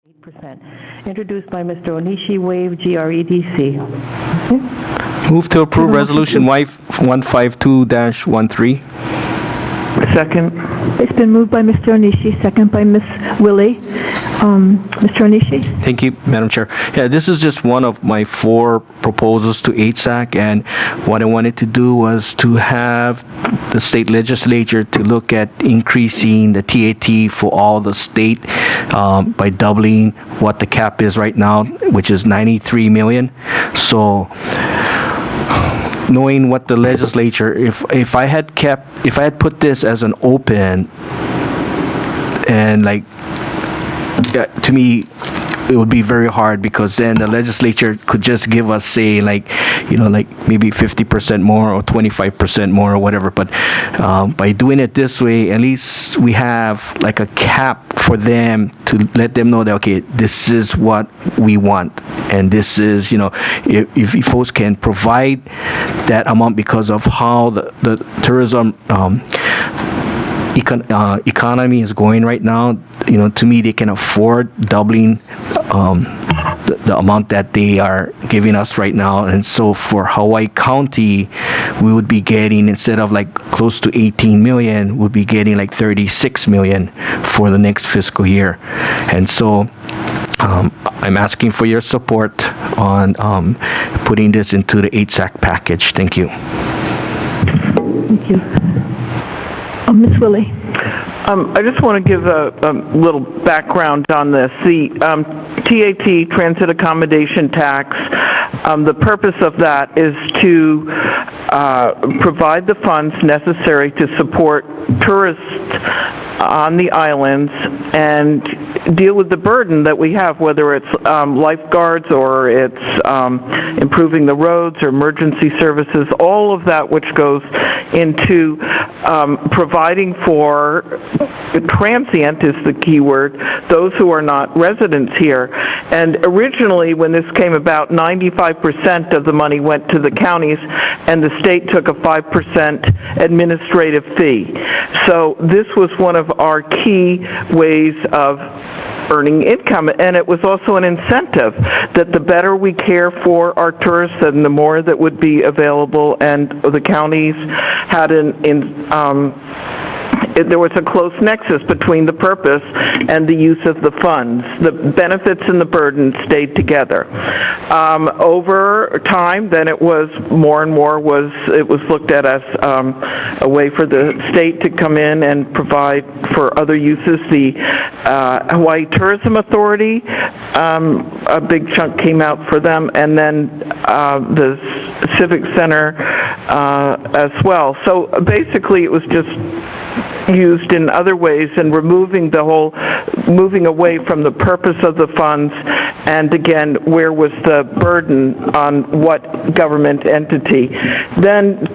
8%. Introduced by Mr. Onishi, waive GREDC. Okay. Move to approve Resolution 152-13. Second. It's been moved by Mr. Onishi, second by Ms. Willie. Mr. Onishi? Thank you, Madam Chair. Yeah, this is just one of my 4 proposals to HSAC, and what I wanted to do was to have the state legislature to look at increasing the TAT for all the state by doubling what the cap is right now, which is 93 million. So knowing what the legislature, if I had put this as an open, and like, to me, it would be very hard, because then the legislature could just give us, say, like, like maybe 50% more or 25% more or whatever. But by doing it this way, at least we have like a cap for them to let them know that, okay, this is what we want. And this is, if you folks can provide that amount because of how the tourism economy is going right now, to me, they can afford doubling the amount that they are giving us right now. And so for Hawaii County, we would be getting, instead of like close to 18 million, we'd be getting like 36 million for the next fiscal year. And so I'm asking for your support on putting this into the HSAC package. Thank you. Thank you. Ms. Willie? I just want to give a little background on this. The TAT, Transit Accommodation Tax, the purpose of that is to provide the funds necessary to support tourists on the islands and deal with the burden that we have, whether it's lifeguards or it's improving the roads or emergency services, all of that which goes into providing for transient is the key word, those who are not residents here. And originally, when this came about, 95% of the money went to the counties, and the state took a 5% administrative fee. So this was one of our key ways of earning income, and it was also an incentive that the better we care for our tourists and the more that would be available, and the counties had there was a close nexus between the purpose and the use of the funds. The benefits and the burden stayed together. Over time, then it was more and more was looked at as a way for the state to come in and provide for other uses. The Hawaii Tourism Authority, a big chunk came out for them, and then the Civic Center as well. So basically, it was just used in other ways and moving away from the purpose of the funds, and again, where was the burden on what government entity. Then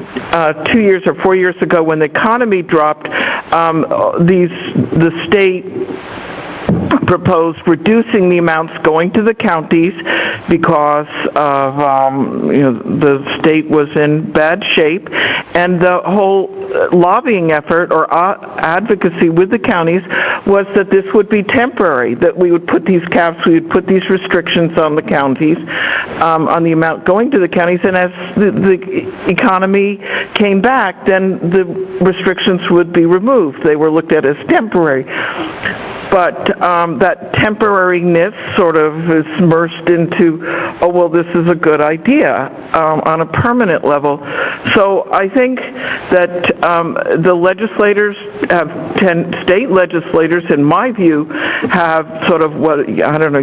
2 years or 4 years ago, when the economy dropped, the state proposed reducing the amounts going to the counties because of the state was in bad shape, and the whole lobbying effort or advocacy with the counties was that this would be temporary, that we would put these caps, we would put these restrictions on the counties, on the amount going to the counties, and as the economy came back, then the restrictions would be removed. They were looked at as temporary. But that temporariness sort of is immersed into, oh, well, this is a good idea on a permanent level. So I think that the legislators, state legislators, in my view, have sort of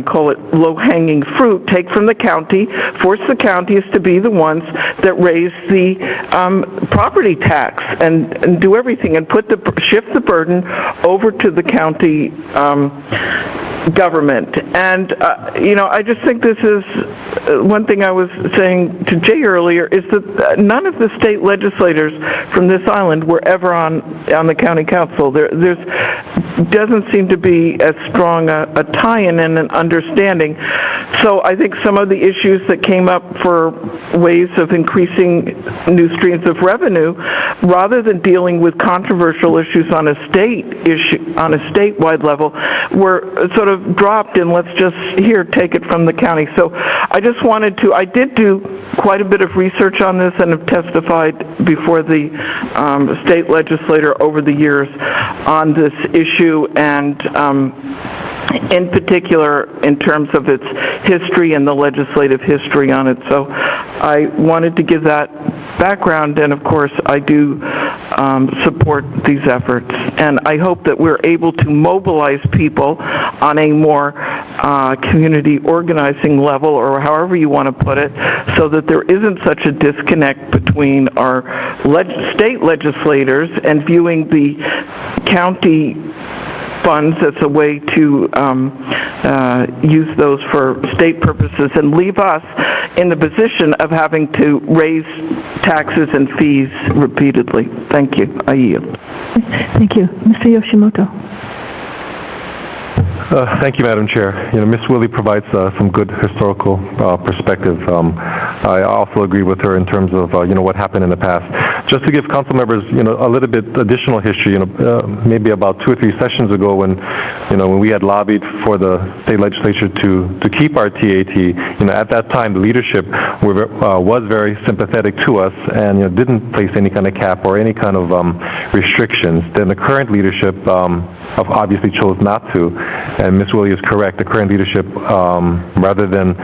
call it low-hanging fruit, take from the county, force the counties to be the ones that raise the property tax and do everything and shift the burden over to the county government. And, I just think this is one thing I was saying to Jay earlier, is that none of the state legislators from this island were ever on the county council. There doesn't seem to be as strong a tie-in and an understanding. So I think some of the issues that came up for ways of increasing new streams of revenue, rather than dealing with controversial issues on a statewide level, were sort of of dropped and let's just, here, take it from the county. So I just wanted to, I did do quite a bit of research on this and have testified before the state legislator over the years on this issue, and in particular in terms of its history and the legislative history on it. So I wanted to give that background, and of course I do support these efforts, and I hope that we're able to mobilize people on a more community organizing level, or however you want to put it, so that there isn't such a disconnect between our state legislators and viewing the county funds as a way to use those for state purposes and leave us in the position of having to raise taxes and fees repeatedly. Thank you. I yield. Thank you. Mr. Yoshimoto. Thank you, Madam Chair. Ms. Willie provides some good historical perspective. I also agree with her in terms of what happened in the past. Just to give council members a little bit additional history, maybe about 2 or 3 sessions ago when we had lobbied for the state legislature to keep our TAT, at that time the leadership was very sympathetic to us and didn't place any kind of cap or any kind of restrictions. Then the current leadership obviously chose not to. And Ms. Willie is correct. The current leadership, rather than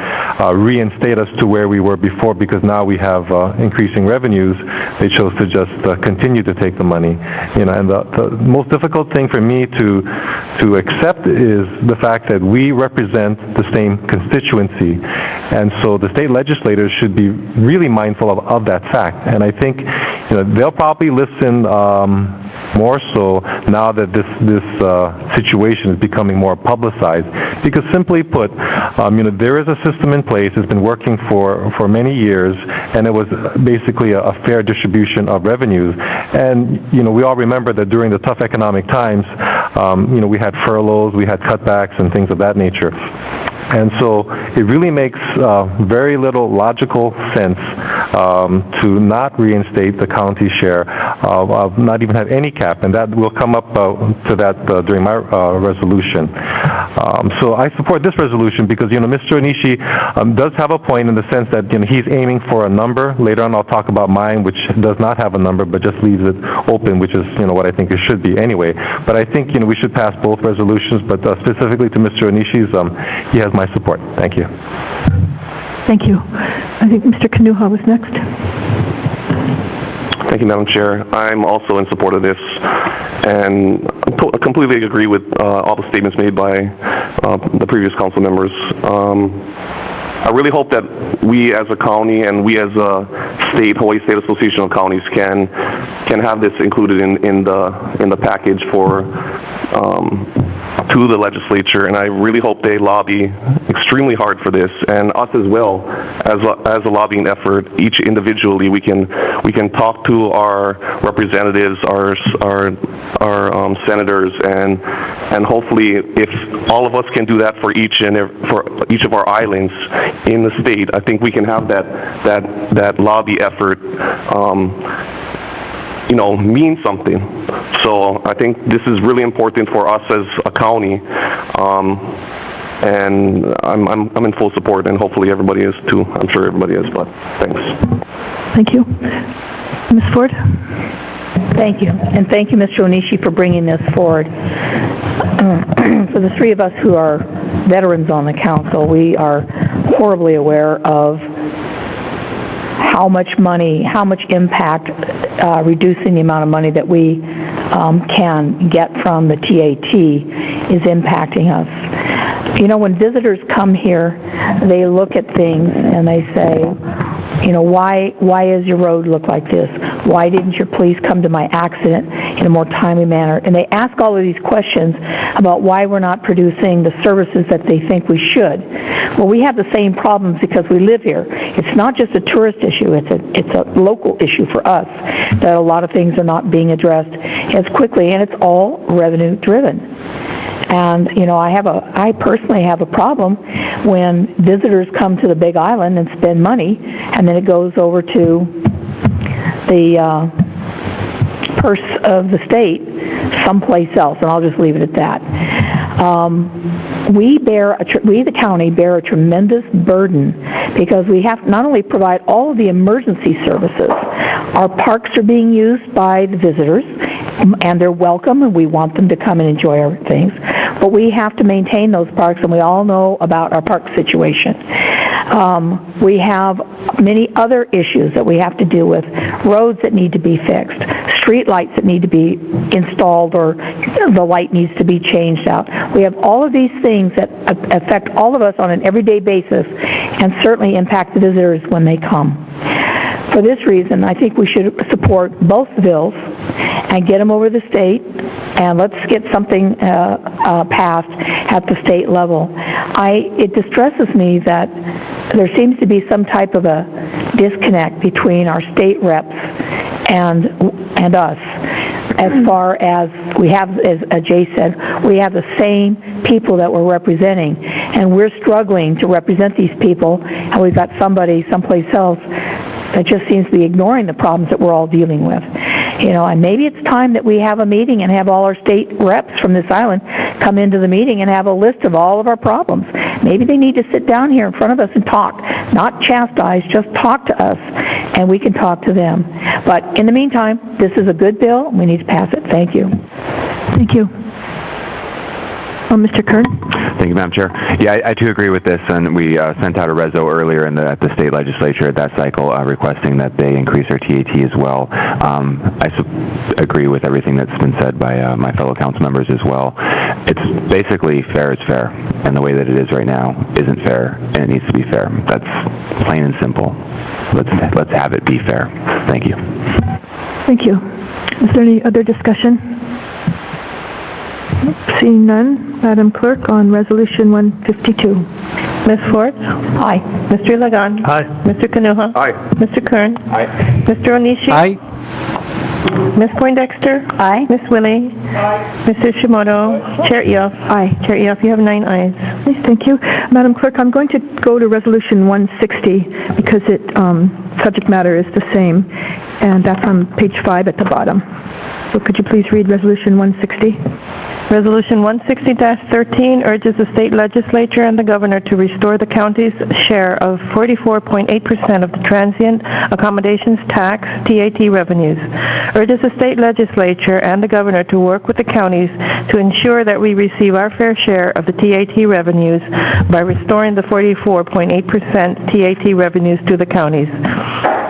reinstate us to where we were before, because now we have increasing revenues, they chose to just continue to take the money. And the most difficult thing for me to accept is the fact that we represent the same constituency, and so the state legislators should be really mindful of that fact. And I think they'll probably listen more so now that this situation is becoming more publicized, because simply put, there is a system in place. It's been working for many years, and it was basically a fair distribution of revenues. And we all remember that during the tough economic times, we had furloughs, we had cutbacks, and things of that nature. And so it really makes very little logical sense to not reinstate the county share, of not even have any cap, and that will come up to that during my resolution. So I support this resolution because, Mr. Onishi does have a point in the sense that, he's aiming for a number. Later on I'll talk about mine, which does not have a number, but just leaves it open, which is, what I think it should be anyway. But I think, we should pass both resolutions, but specifically to Mr. Onishi's, he has my support. Thank you. Thank you. I think Mr. Kanuha was next. Thank you, Madam Chair. I'm also in support of this, and I completely agree with all the statements made by the previous council members. I really hope that we as a county and we as a state, Hawaii State Association of Counties, can have this included in the package for to the legislature, and I really hope they lobby extremely hard for this, and us as well as a lobbying effort. Each individually, we can talk to our representatives, our senators, and hopefully, if all of us can do that for each of our islands in the state, I think we can have that lobby effort mean something. So I think this is really important for us as a county, and I'm in full support, and hopefully everybody is too. I'm sure everybody is, but thanks. Thank you. Ms. Ford? Thank you, and thank you, Mr. Onishi, for bringing this forward. For the three of us who are veterans on the council, we are horribly aware of how much impact reducing the amount of money that we can get from the TAT is impacting us. When visitors come here, they look at things and they say, why does your road look like this? Why didn't your police come to my accident in a more timely manner? And they ask all of these questions about why we're not producing the services that they think we should. Well, we have the same problems because we live here. It's not just a tourist issue, it's a local issue for us, that a lot of things are not being addressed as quickly, and it's all revenue driven. And, I personally have a problem when visitors come to the Big Island and spend money, and then it goes over to the purse of the state someplace else, and I'll just leave it at that. we, the county, bear a tremendous burden because we have to not only provide all of the emergency services, our parks are being used by the visitors, and they're welcome, and we want them to come and enjoy our things, but we have to maintain those parks, and we all know about our park situation. We have many other issues that we have to deal with, roads that need to be fixed, street lights that need to be installed, or the light needs to be changed out. We have all of these things that affect all of us on an everyday basis and certainly impact the visitors when they come. For this reason, I think we should support both bills and get them over the state, and let's get something passed at the state level. It distresses me that there seems to be some type of a disconnect between our state reps and us, as far as we have, as Jay said, we have the same people that we're representing, and we're struggling to represent these people, and we've got somebody someplace else that just seems to be ignoring the problems that we're all dealing with. And maybe it's time that we have a meeting and have all our state reps from this island come into the meeting and have a list of all of our problems. Maybe they need to sit down here in front of us and talk, not chastise, just talk to us, and we can talk to them. But in the meantime, this is a good bill, and we need to pass it. Thank you. Thank you. Mr. Kern? Thank you, Madam Chair. Yeah, I too agree with this, and we sent out a reso earlier at the state legislature at that cycle requesting that they increase our TAT as well. I agree with everything that's been said by my fellow council members as well. It's basically fair is fair, and the way that it is right now isn't fair, and it needs to be fair. That's plain and simple. Let's have it be fair. Thank you. Thank you. Is there any other discussion? Seeing none, Madam Clerk, on Resolution 152. Ms. Ford? Aye. Mr. Lagon? Aye. Mr. Kanuha? Aye. Mr. Kern? Aye. Mr. Onishi? Aye. Ms. Poindexter? Aye. Ms. Willie? Aye. Mr. Shimoto? Chair Eoff? Aye. Chair Eoff, you have 9 ayes. Yes, thank you. Madam Clerk, I'm going to go to Resolution 160 because subject matter is the same, and that's on page 5 at the bottom. So could you please read Resolution 160? Resolution 160-13 urges the state legislature and the governor to restore the county's share of 44.8% of the transient accommodations tax TAT revenues. Urges the state legislature and the governor to work with the counties to ensure that we receive our fair share of the TAT revenues by restoring the 44.8% TAT revenues to the counties.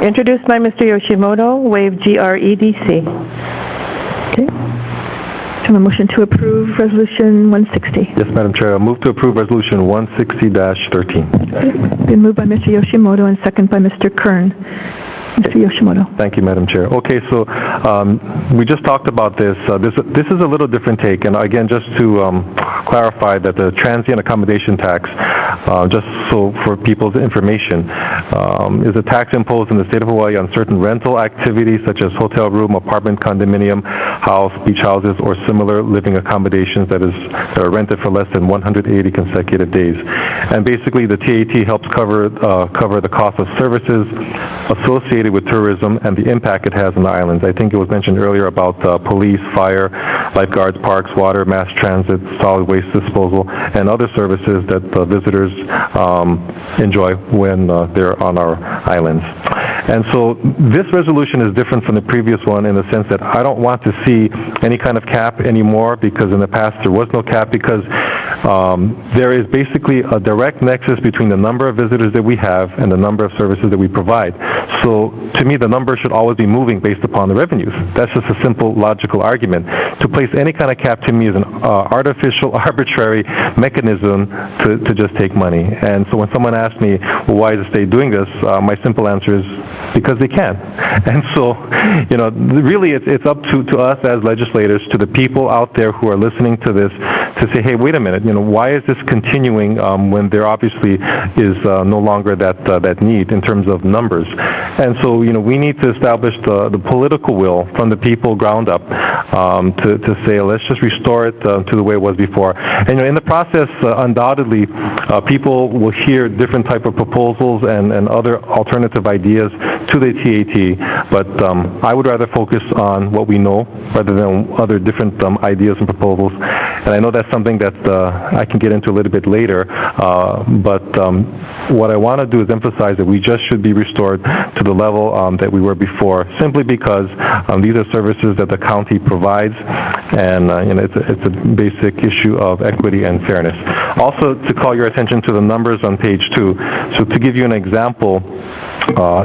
Introduced by Mr. Yoshimoto, waive GREDC. Okay. So a motion to approve Resolution 160. Yes, Madam Chair. I move to approve Resolution 160-13. Been moved by Mr. Yoshimoto and second by Mr. Kern. Mr. Yoshimoto. Thank you, Madam Chair. Okay, so we just talked about this. This is a little different take, and again, just to clarify that the transient accommodation tax, just so for people's information, is a tax imposed in the state of Hawaii on certain rental activities such as hotel room, apartment, condominium, house, beach houses, or similar living accommodations that are rented for less than 180 consecutive days. And basically, the TAT helps cover the cost of services associated with tourism and the impact it has on the islands. I think it was mentioned earlier about police, fire, lifeguards, parks, water, mass transit, solid waste disposal, and other services that visitors enjoy when they're on our islands. And so this resolution is different from the previous one in the sense that I don't want to see any kind of cap anymore, because in the past there was no cap, because there is basically a direct nexus between the number of visitors that we have and the number of services that we provide. So to me, the number should always be moving based upon the revenues. That's just a simple logical argument. To place any kind of cap to me is an artificial, arbitrary mechanism to just take money. And so when someone asks me, well, why is the state doing this? My simple answer is because they can. And so, really it's up to us as legislators, to the people out there who are listening to this, to say, hey, wait a minute, why is this continuing when there obviously is no longer that need in terms of numbers? And so, we need to establish the political will from the people ground up to say, let's just restore it to the way it was before. And in the process, undoubtedly, people will hear different type of proposals and other alternative ideas to the TAT, but I would rather focus on what we know rather than other different ideas and proposals. And I know that's something that I can get into a little bit later, but what I want to do is emphasize that we just should be restored to the level that we were before, simply because these are services that the county provides, and it's a basic issue of equity and fairness. Also, to call your attention to the numbers on page 2, so to give you an example,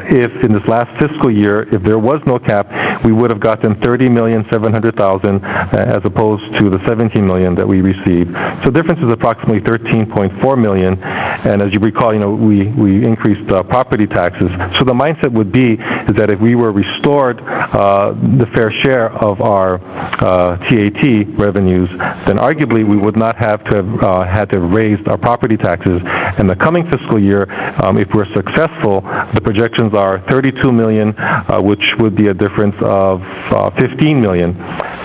if in this last fiscal year, if there was no cap, we would have gotten $30,700,000 as opposed to the $17 million that we received. So the difference is approximately $13.4 million. And as you recall, we increased property taxes. So the mindset would be is that if we were restored the fair share of our TAT revenues, then arguably we would not have to have had to have raised our property taxes. In the coming fiscal year, if we're successful, the projections are $32 million, which would be a difference of $15 million.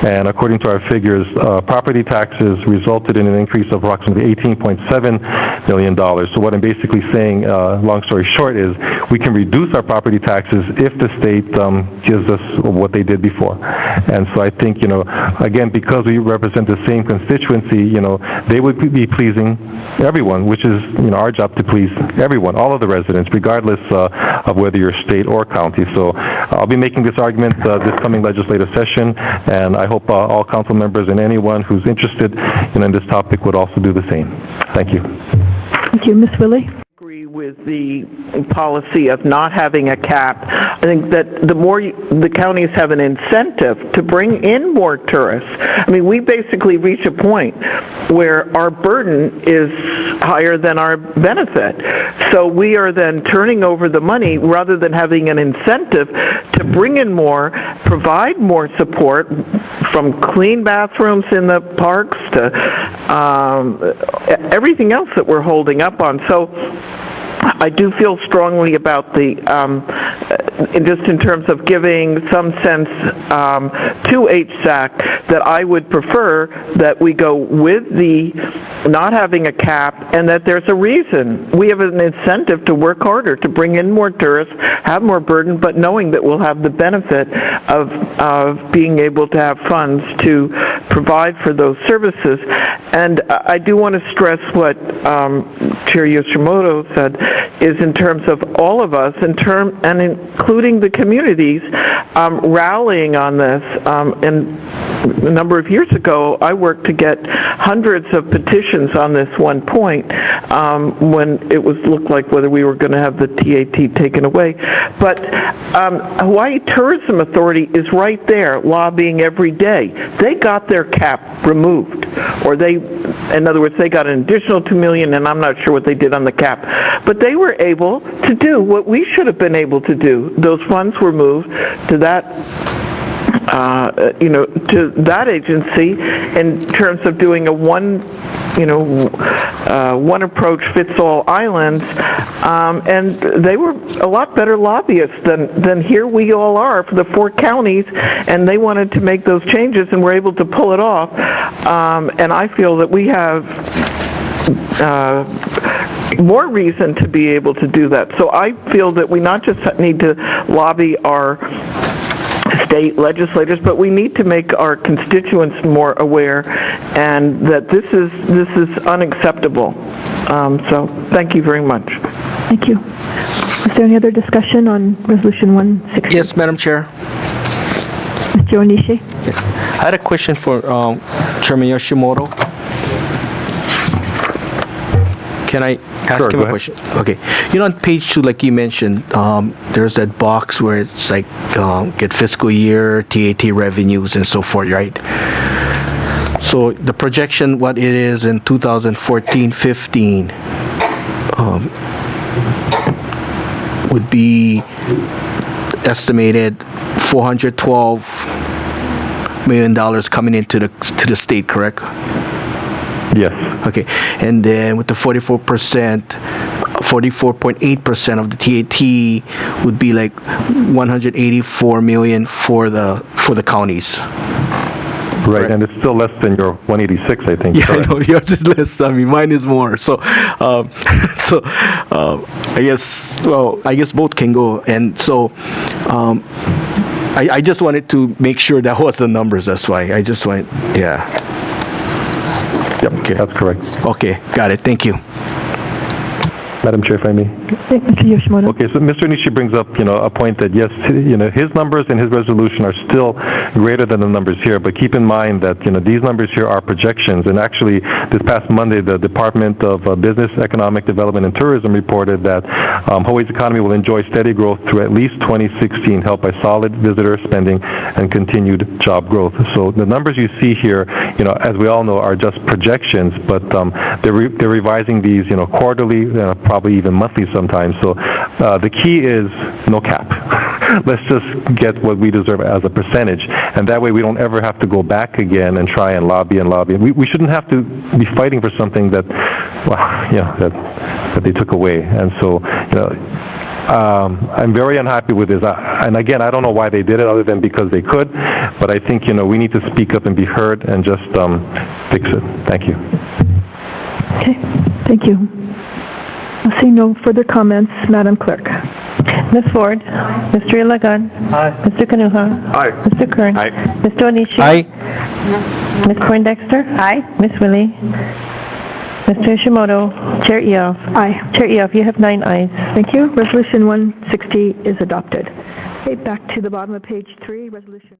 And according to our figures, property taxes resulted in an increase of approximately $18.7 million. So what I'm basically saying, long story short, is we can reduce our property taxes if the state gives us what they did before. And so I think, again, because we represent the same constituency, they would be pleasing everyone, which is, our job to please everyone, all of the residents, regardless of whether you're state or county. So I'll be making this argument this coming legislative session, and I hope all council members and anyone who's interested in this topic would also do the same. Thank you. Thank you. Ms. Willie? Agree with the policy of not having a cap. I think that the more the counties have an incentive to bring in more tourists. I mean, we basically reach a point where our burden is higher than our benefit. So we are then turning over the money rather than having an incentive to bring in more, provide more support, from clean bathrooms in the parks to everything else that we're holding up on. So I do feel strongly about the, just in terms of giving some sense to HSAC, that I would prefer that we go with the not having a cap, and that there's a reason. We have an incentive to work harder, to bring in more tourists, have more burden, but knowing that we'll have the benefit of being able to have funds to provide for those services. And I do want to stress what Chair Yoshimoto said, is in terms of all of us, and including the communities, rallying on this. And a number of years ago, I worked to get hundreds of petitions on this one point when it looked like whether we were going to have the TAT taken away. But Hawaii Tourism Authority is right there lobbying every day. They got their cap removed, or in other words, they got an additional $2 million, and I'm not sure what they did on the cap. But they were able to do what we should have been able to do. Those funds were moved to that to that agency in terms of doing a one approach fits all islands, and they were a lot better lobbyists than here we all are for the 4 counties, and they wanted to make those changes and were able to pull it off. And I feel that we have more reason to be able to do that. So I feel that we not just need to lobby our state legislators, but we need to make our constituents more aware, and that this is unacceptable. So thank you very much. Thank you. Is there any other discussion on Resolution 160? Yes, Madam Chair. Mr. Onishi? Yes. I had a question for Chairman Yoshimoto. Can I ask him a question? Okay. On page 2, like you mentioned, there's that box where it's like get fiscal year, TAT revenues, and so forth, right? So the projection, what it is in 2014-15, would be estimated $412 million coming into the state, correct? Yes. Okay, and then with the 44.8% of the TAT would be like 184 million for the counties. Right, and it's still less than your 186, I think. Yeah, correct? I know, yours is less. I mean, mine is more. So, I guess both can go. And so, I just wanted to make sure that was the numbers. That's why I just went, yeah. Yep, Okay. that's correct. Okay, got it. Thank you. Madam Chair, if I may. Mr. Yoshimoto? Okay, so Mr. Onishi brings up, a point that yes, his numbers in his resolution are still greater than the numbers here, but keep in mind that, these numbers here are projections, and actually, this past Monday, the Department of Business, Economic Development, and Tourism reported that Hawaii's economy will enjoy steady growth through at least 2016, helped by solid visitor spending and continued job growth. So the numbers you see here, as we all know, are just projections, but they're revising these, quarterly, probably even monthly sometimes. So the key is no cap. Let's just get what we deserve as a percentage, and that way we don't ever have to go back again and try and lobby and lobby. We shouldn't have to be fighting for something that, that they took away. And so, I'm very unhappy with this. And again, I don't know why they did it other than because they could, but I think, we need to speak up and be heard and just fix it. Thank you. Okay, thank you. I see no further comments. Madam Clerk? Ms. Ford? Mr. Ilagan? Aye. Mr. Kanuha? Aye. Mr. Kern? Aye. Mr. Onishi? Aye. Ms. Poindexter? Aye. Ms. Willie? Mr. Yoshimoto? Chair Eoff? Aye. Chair Eoff, you have 9 ayes. Thank you. Resolution 160 is adopted. Okay, back to the bottom of page 3, resolution.